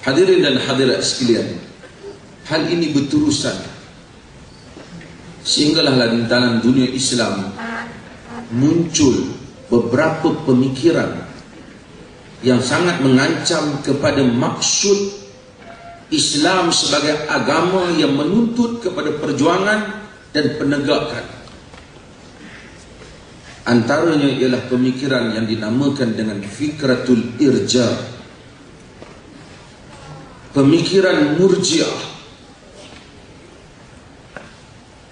Hadirin dan hadirat sekalian, hal ini berterusan sehinggalah di dalam dunia Islam muncul beberapa pemikiran yang sangat mengancam kepada maksud Islam sebagai agama yang menuntut kepada perjuangan dan penegakan. Antaranya ialah pemikiran yang dinamakan dengan fikratul irja, pemikiran murji'ah.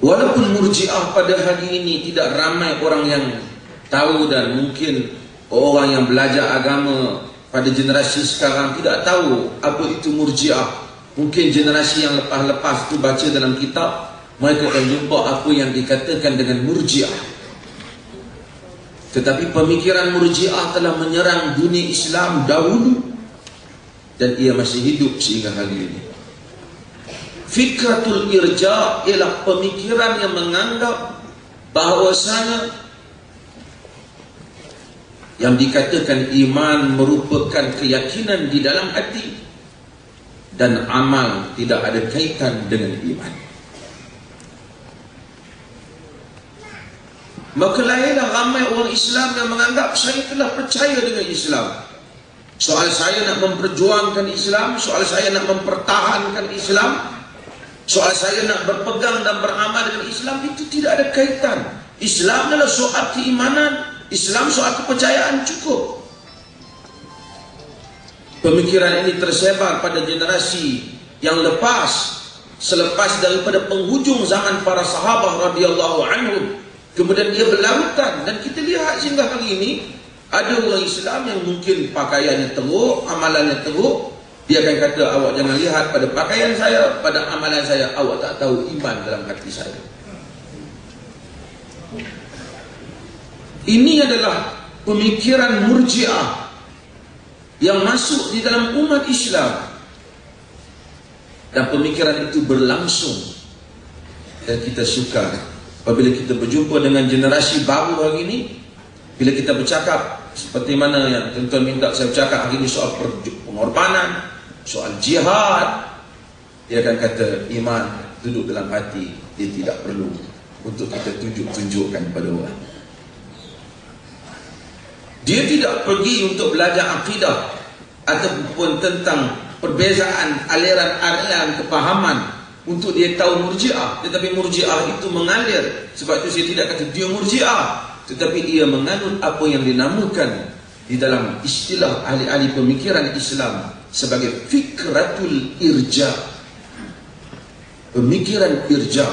Walaupun murji'ah pada hari ini tidak ramai orang yang tahu, dan mungkin orang yang belajar agama pada generasi sekarang tidak tahu apa itu murji'ah. Mungkin generasi yang lepas-lepas itu baca dalam kitab, mereka akan jumpa apa yang dikatakan dengan murji'ah. Tetapi pemikiran murji'ah telah menyerang dunia Islam dahulu dan ia masih hidup sehingga hari ini. Fikratul irja ialah pemikiran yang menganggap bahawasanya yang dikatakan iman merupakan keyakinan di dalam hati dan amal tidak ada kaitan dengan iman. Maka lahirlah ramai orang Islam yang menganggap saya telah percaya dengan Islam. Soal saya nak memperjuangkan Islam, soal saya nak mempertahankan Islam, soal saya nak berpegang dan beramal dengan Islam, itu tidak ada kaitan. Islam adalah soal keimanan, Islam soal kepercayaan, cukup. Pemikiran ini tersebar pada generasi yang lepas, selepas daripada penghujung zaman para sahabat radhiyallahu anhum. Kemudian dia berlarutan, dan kita lihat sehingga hari ini ada orang Islam yang mungkin pakaiannya teruk, amalannya teruk. Dia akan kata, awak jangan lihat pada pakaian saya, pada amalan saya, awak tak tahu iman dalam hati saya. Ini adalah pemikiran murji'ah yang masuk di dalam umat Islam, dan pemikiran itu berlangsung. Dan kita suka apabila kita berjumpa dengan generasi baru hari ini, bila kita bercakap seperti mana yang tuan-tuan minta saya bercakap hari ini soal pengorbanan, soal jihad, dia akan kata iman duduk dalam hati, dia tidak perlu untuk kita tunjukkan pada orang. Dia tidak pergi untuk belajar akidah ataupun tentang perbezaan aliran-aliran kepahaman untuk dia tahu murji'ah. Tetapi murji'ah itu mengalir. Sebab itu saya tidak kata dia murji'ah, tetapi ia menganut apa yang dinamakan di dalam istilah ahli-ahli pemikiran Islam sebagai fikratul irja, pemikiran irja.